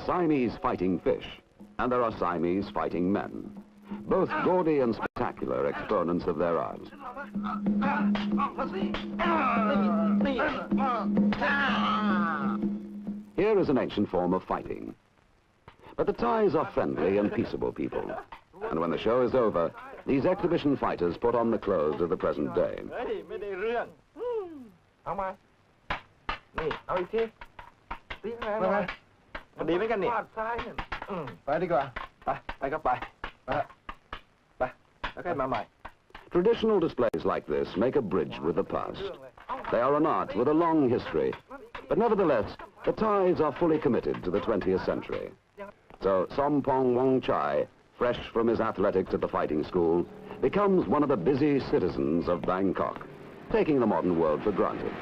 Siamese fighting fish, and there are Siamese fighting men, both gaudy and spectacular exponents of their art. Here is an ancient form of fighting. But the Thais are friendly and peaceable people, and when the show is over, these exhibition fighters put on the clothes of the present day. Traditional displays like this make a bridge with the past. They are an art with a long history, but nevertheless, the Thais are fully committed to the 20th century. So Sompong Wong Chai, fresh from his athletics at the fighting school, becomes one of the busy citizens of Bangkok, taking the modern world for granted.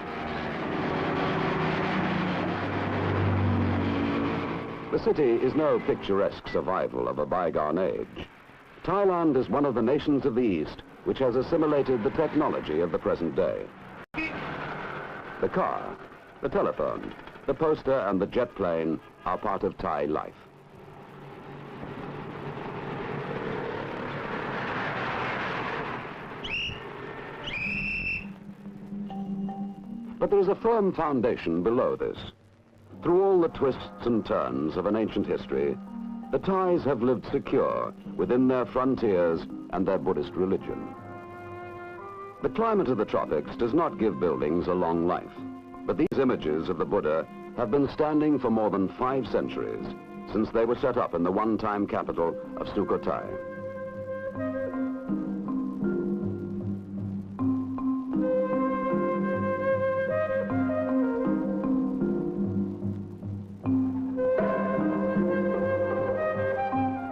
The city is no picturesque survival of a bygone age. Thailand is one of the nations of the East which has assimilated the technology of the present day. The car, the telephone, the poster and the jet plane are part of Thai life. But there is a firm foundation below this. Through all the twists and turns of an ancient history, the Thais have lived secure within their frontiers and their Buddhist religion. The climate of the tropics does not give buildings a long life, but these images of the Buddha have been standing for more than 5 centuries, since they were set up in the one-time capital of Sukhothai.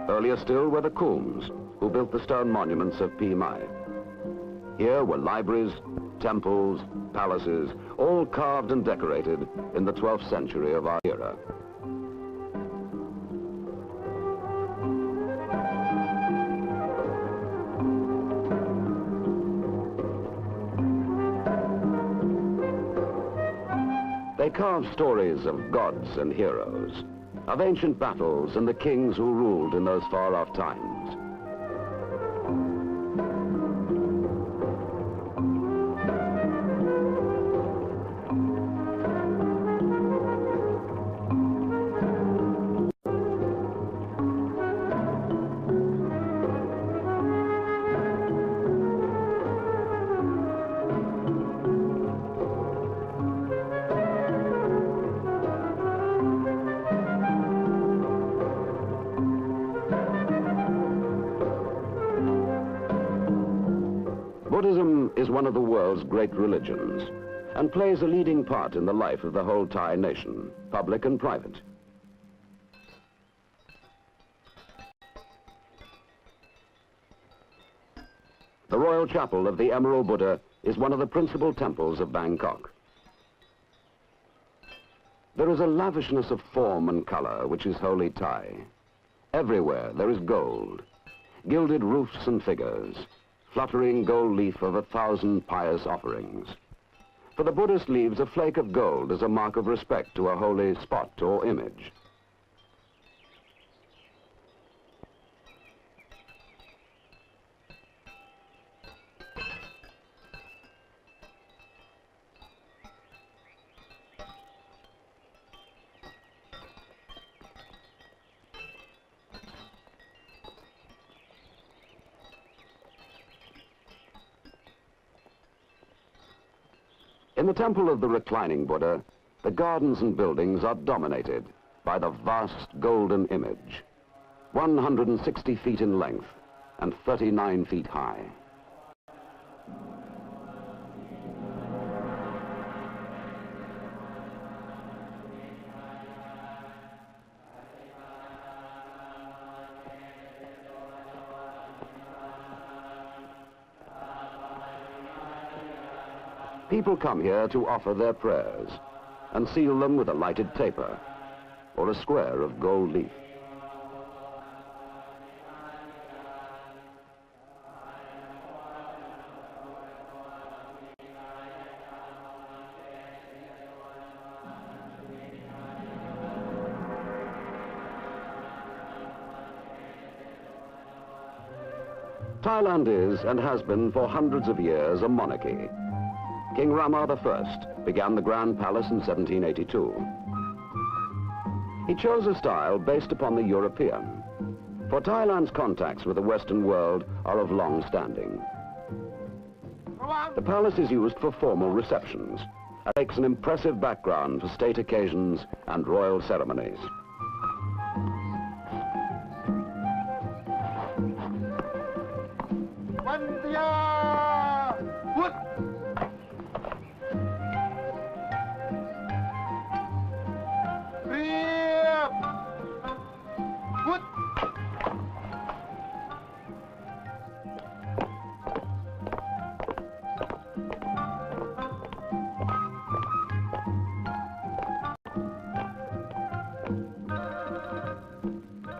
Earlier still were the Kulms, who built the stone monuments of Pi Mai. Here were libraries, temples, palaces, all carved and decorated in the 12th century of our era. They carved stories of gods and heroes, of ancient battles and the kings who ruled in those far-off times. Buddhism is one of the world's great religions and plays a leading part in the life of the whole Thai nation, public and private. The Royal Chapel of the Emerald Buddha is one of the principal temples of Bangkok. There is a lavishness of form and color which is wholly Thai. Everywhere there is gold, gilded roofs and figures, fluttering gold leaf of 1,000 pious offerings. For the Buddhist leaves a flake of gold as a mark of respect to a holy spot or image. In the temple of the reclining Buddha, the gardens and buildings are dominated by the vast golden image, 160 feet in length and 39 feet high. People come here to offer their prayers and seal them with a lighted taper or a square of gold leaf. Thailand is and has been for hundreds of years a monarchy. King Rama I began the Grand Palace in 1782. He chose a style based upon the European, for Thailand's contacts with the Western world are of long standing. The palace is used for formal receptions and makes an impressive background for state occasions and royal ceremonies.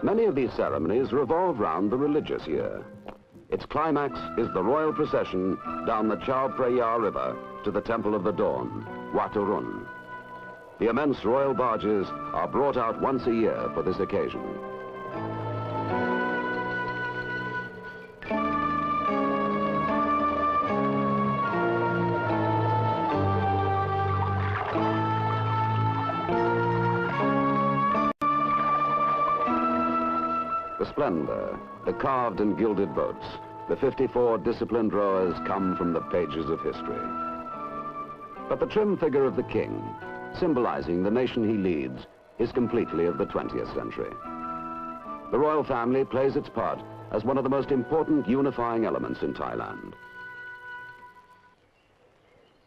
Many of these ceremonies revolve round the religious year. Its climax is the royal procession down the Chao Phraya River to the Temple of the Dawn, Wat Arun. The immense royal barges are brought out once a year for this occasion. The splendor, the carved and gilded boats, the 54 disciplined rowers come from the pages of history. But the trim figure of the king, symbolizing the nation he leads, is completely of the 20th century. The royal family plays its part as one of the most important unifying elements in Thailand.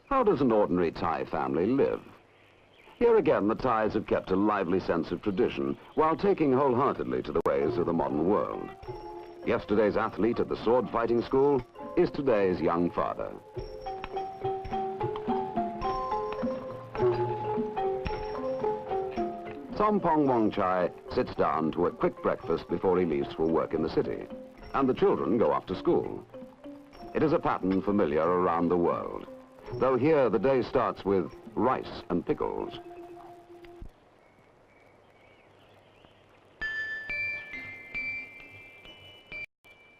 How does an ordinary Thai family live? Here again, the Thais have kept a lively sense of tradition while taking wholeheartedly to the ways of the modern world. Yesterday's athlete at the sword fighting school is today's young father. Sompong Wongchai sits down to a quick breakfast before he leaves for work in the city, and the children go off to school. It is a pattern familiar around the world, though here the day starts with rice and pickles.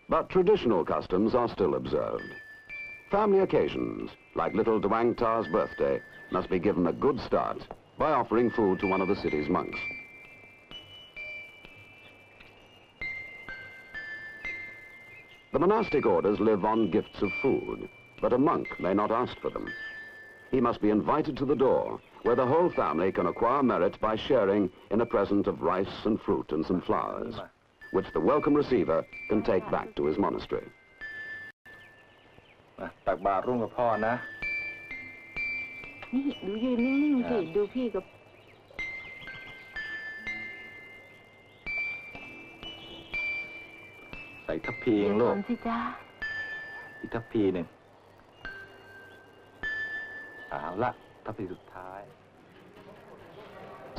But traditional customs are still observed. Family occasions, like little Dwang Ta's birthday, must be given a good start by offering food to one of the city's monks. The monastic orders live on gifts of food, but a monk may not ask for them. He must be invited to the door, where the whole family can acquire merit by sharing in a present of rice and fruit and some flowers, which the welcome receiver can take back to his monastery. ตักบาตรร่วมกับพ่อนะ นี่ดูยืนนิ่งๆสิดูพี่กับ ใส่ทัพพีเองลูก สิจ้า อีกทัพพีหนึ่งเอาละทัพพีสุดท้าย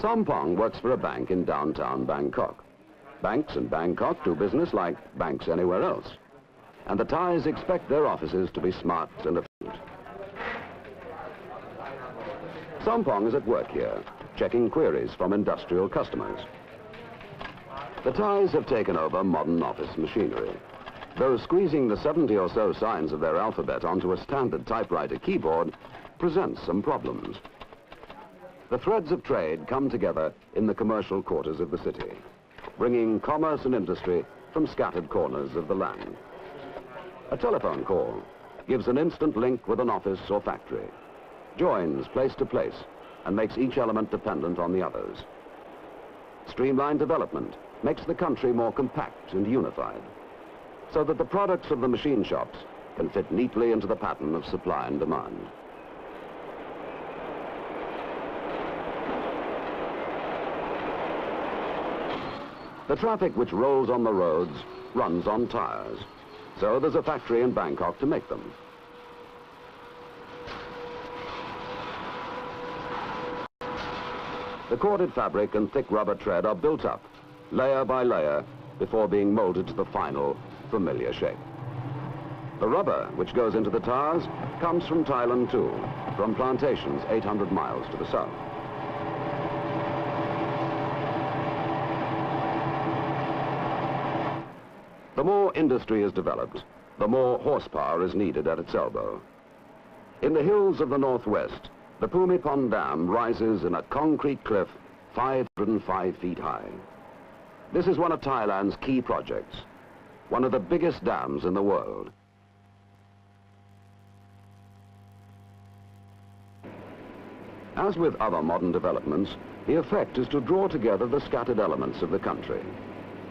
Sompong works for a bank in downtown Bangkok. Banks in Bangkok do business like banks anywhere else. And the Thais expect their offices to be smart and efficient. Sompong is at work here, checking queries from industrial customers. The Thais have taken over modern office machinery, though squeezing the 70 or so signs of their alphabet onto a standard typewriter keyboard presents some problems. The threads of trade come together in the commercial quarters of the city, bringing commerce and industry from scattered corners of the land. A telephone call gives an instant link with an office or factory, joins place to place, and makes each element dependent on the others. Streamlined development makes the country more compact and unified, so that the products of the machine shops can fit neatly into the pattern of supply and demand. The traffic which rolls on the roads runs on tires, so there's a factory in Bangkok to make them. The corded fabric and thick rubber tread are built up, layer by layer, before being molded to the final, familiar shape. The rubber, which goes into the tires, comes from Thailand too, from plantations 800 miles to the south. The more industry is developed, the more horsepower is needed at its elbow. In the hills of the northwest, the Pumipon Dam rises in a concrete cliff 505 feet high. This is one of Thailand's key projects, one of the biggest dams in the world. As with other modern developments, the effect is to draw together the scattered elements of the country.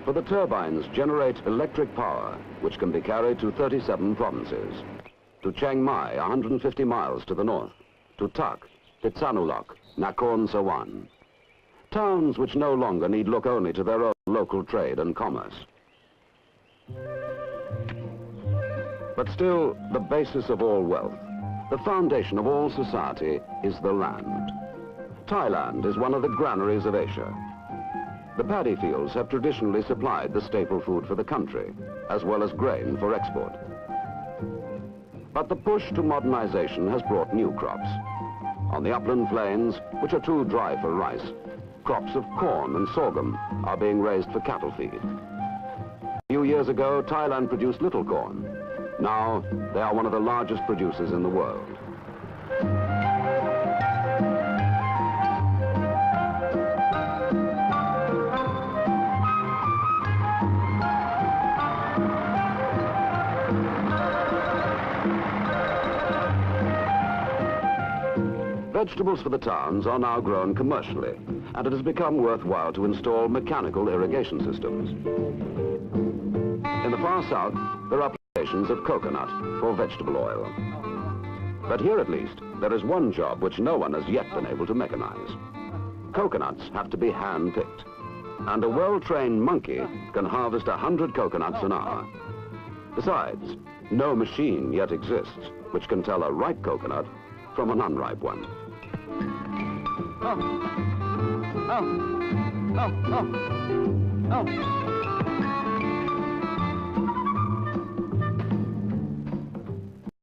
For the turbines generate electric power, which can be carried to 37 provinces. To Chiang Mai, 150 miles to the north. To Tak, Pitsanulok, Nakhon Sawan. Towns which no longer need look only to their own local trade and commerce. But still, the basis of all wealth, the foundation of all society, is the land. Thailand is one of the granaries of Asia. The paddy fields have traditionally supplied the staple food for the country, as well as grain for export. But the push to modernization has brought new crops. On the upland plains, which are too dry for rice, crops of corn and sorghum are being raised for cattle feed. A few years ago, Thailand produced little corn. Now, they are one of the largest producers in the world. Vegetables for the towns are now grown commercially, and it has become worthwhile to install mechanical irrigation systems. In the far south, there are plantations of coconut for vegetable oil. But here at least, there is one job which no one has yet been able to mechanize. Coconuts have to be hand-picked, and a well-trained monkey can harvest 100 coconuts an hour. Besides, no machine yet exists which can tell a ripe coconut from an unripe one.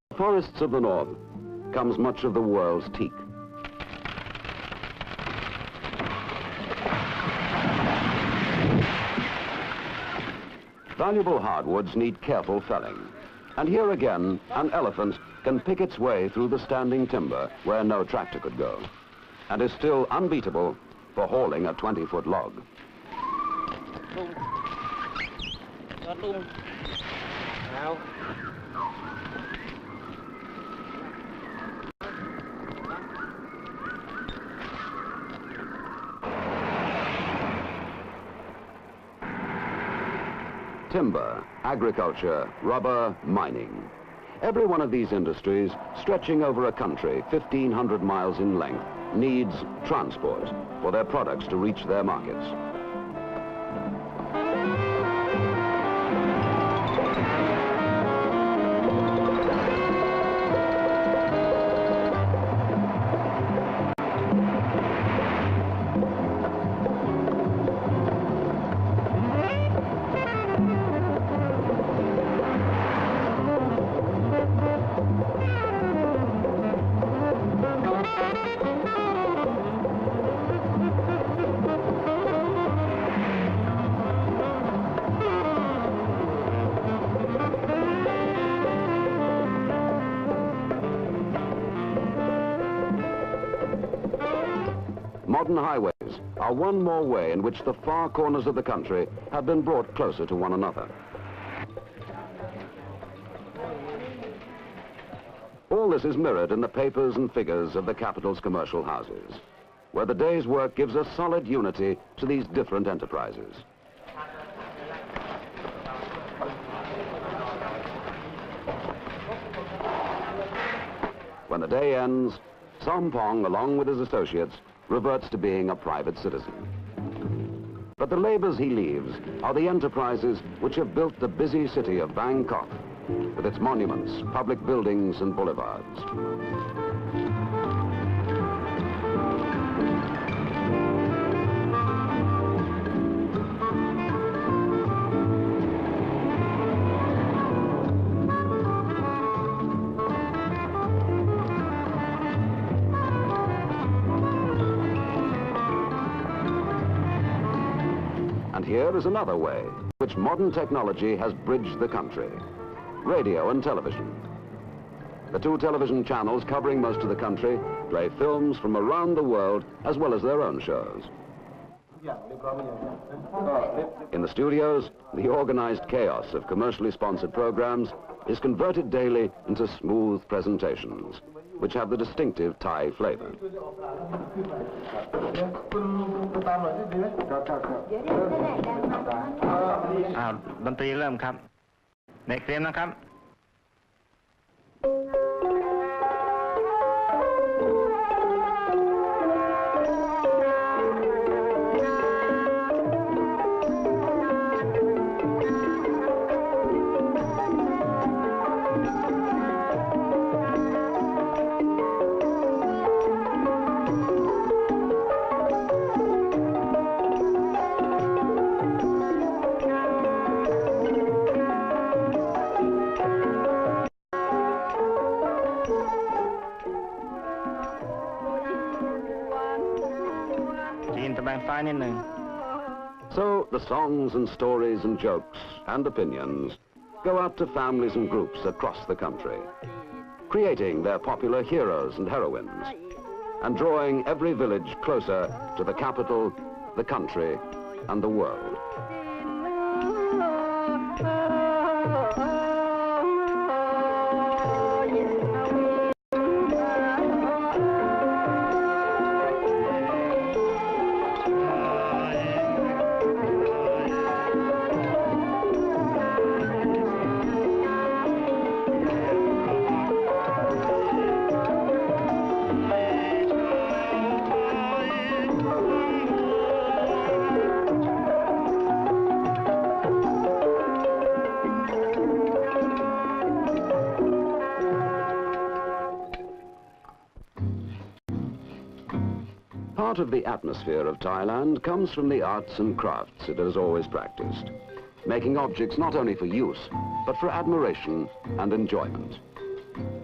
The forests of the north comes much of the world's teak. Valuable hardwoods need careful felling. And here again, an elephant can pick its way through the standing timber where no tractor could go, and is still unbeatable for hauling a 20-foot log. Timber, agriculture, rubber, mining. Every one of these industries, stretching over a country 1,500 miles in length, needs transport for their products to reach their markets. Modern highways are one more way in which the far corners of the country have been brought closer to one another. All this is mirrored in the papers and figures of the capital's commercial houses, where the day's work gives a solid unity to these different enterprises. When the day ends, Sompong, along with his associates, reverts to being a private citizen. But the labors he leaves are the enterprises which have built the busy city of Bangkok, with its monuments, public buildings, and boulevards. And here is another way in which modern technology has bridged the country. radio and television. The two television channels covering most of the country play films from around the world as well as their own shows. In the studios, the organized chaos of commercially sponsored programs is converted daily into smooth presentations, which have the distinctive Thai flavor. ดนตรีเริ่มครับในเฟรมนะครับ So the songs and stories and jokes and opinions go out to families and groups across the country, creating their popular heroes and heroines, and drawing every village closer to the capital, the country, and the world. Part of the atmosphere of Thailand comes from the arts and crafts it has always practiced, making objects not only for use, but for admiration and enjoyment.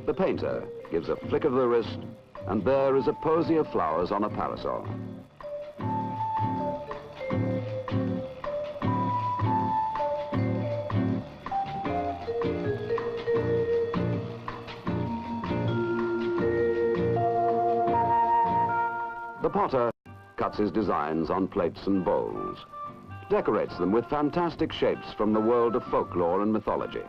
The painter gives a flick of the wrist, and there is a posy of flowers on a parasol. The potter cuts his designs on plates and bowls, decorates them with fantastic shapes from the world of folklore and mythology.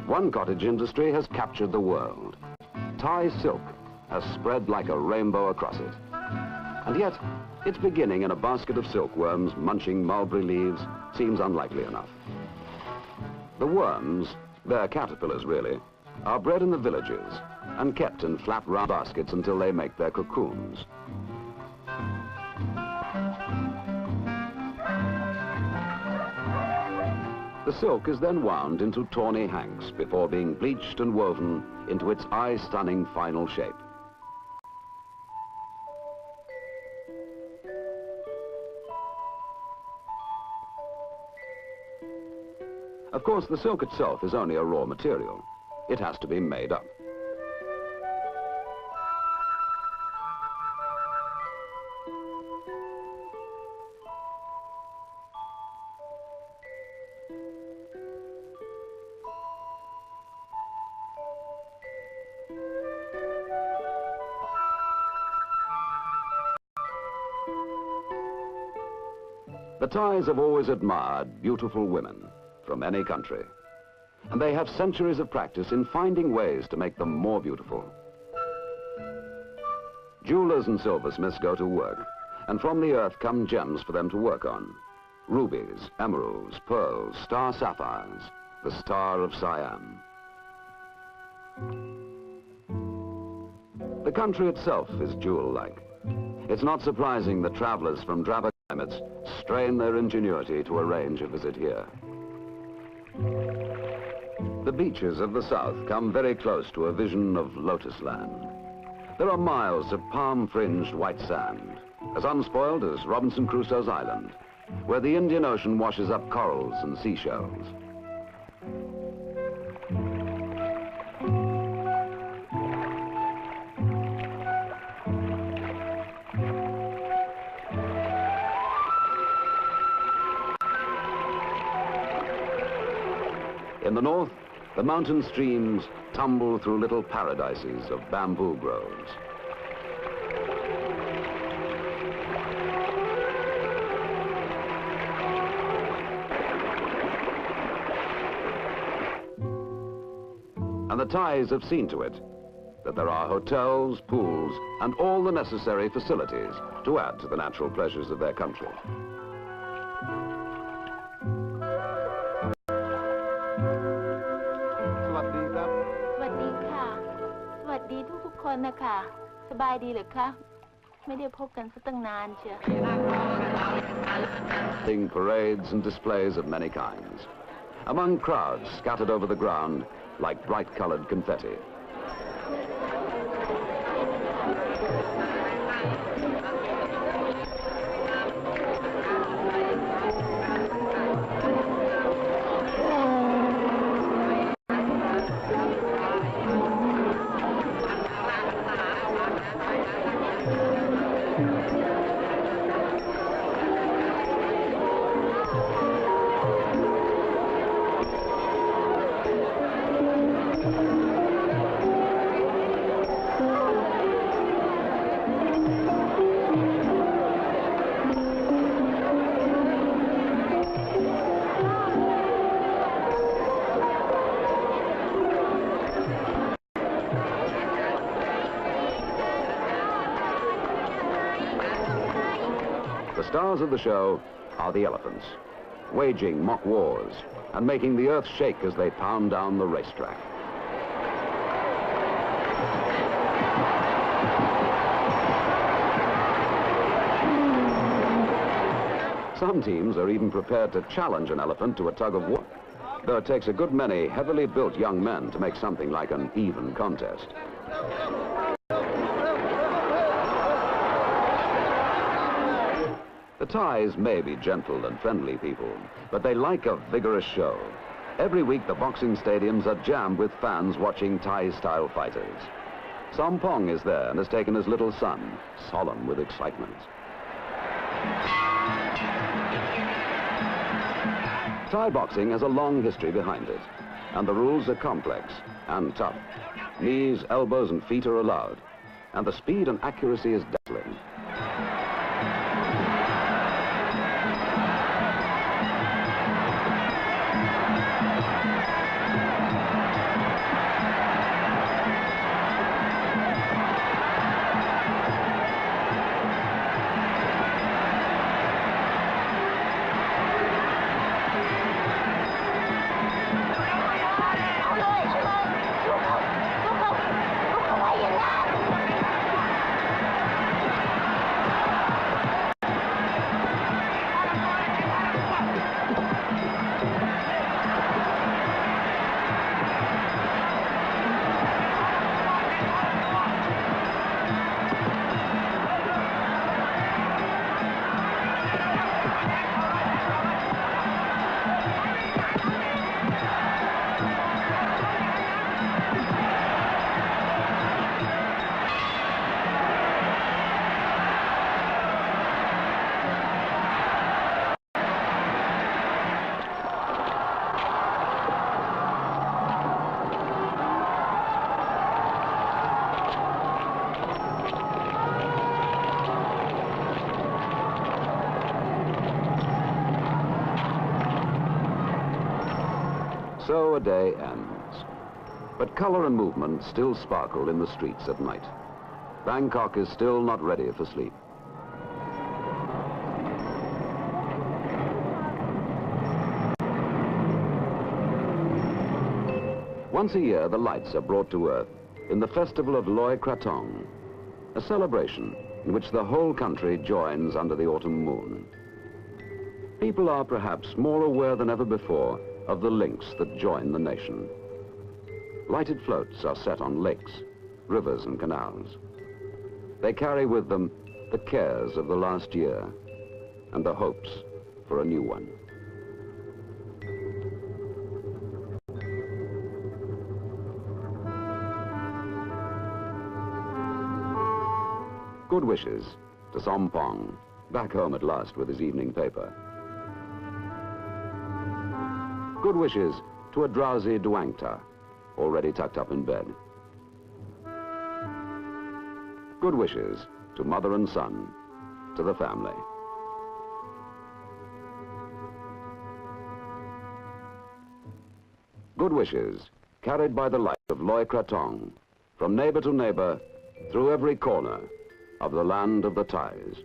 One cottage industry has captured the world. Thai silk has spread like a rainbow across it. And yet, its beginning in a basket of silkworms munching mulberry leaves seems unlikely enough. The worms, they're caterpillars really, are bred in the villages and kept in flat round baskets until they make their cocoons. The silk is then wound into tawny hanks before being bleached and woven into its eye-stunning final shape. Of course, the silk itself is only a raw material. It has to be made up. The Thais have always admired beautiful women from any country, and they have centuries of practice in finding ways to make them more beautiful. Jewelers and silversmiths go to work, and from the earth come gems for them to work on. Rubies, emeralds, pearls, star sapphires, the star of Siam. The country itself is jewel-like. It's not surprising that travelers from drabber climates strain their ingenuity to arrange a visit here. The beaches of the south come very close to a vision of lotus land. There are miles of palm-fringed white sand, as unspoiled as Robinson Crusoe's island, where the Indian Ocean washes up corals and seashells. In the north, the mountain streams tumble through little paradises of bamboo groves. And the Thais have seen to it that there are hotels, pools, and all the necessary facilities to add to the natural pleasures of their country. Seeing parades and displays of many kinds, among crowds scattered over the ground like bright-colored confetti. The stars of the show are the elephants, waging mock wars and making the earth shake as they pound down the racetrack. Some teams are even prepared to challenge an elephant to a tug of war, though it takes a good many heavily built young men to make something like an even contest. The Thais may be gentle and friendly people, but they like a vigorous show. Every week the boxing stadiums are jammed with fans watching Thai-style fighters. Sompong is there and has taken his little son, solemn with excitement. Thai boxing has a long history behind it, and the rules are complex and tough. Knees, elbows, and feet are allowed, and the speed and accuracy is dazzling. So a day ends, but color and movement still sparkle in the streets at night. Bangkok is still not ready for sleep. Once a year, the lights are brought to earth in the festival of Loy Krathong, a celebration in which the whole country joins under the autumn moon. People are perhaps more aware than ever before of the links that join the nation. Lighted floats are set on lakes, rivers, and canals. They carry with them the cares of the last year and the hopes for a new one. Good wishes to Sompong, back home at last with his evening paper. Good wishes to a drowsy Duangta, already tucked up in bed. Good wishes to mother and son, to the family. Good wishes carried by the light of Loy Krathong, from neighbor to neighbor, through every corner of the land of the Thais.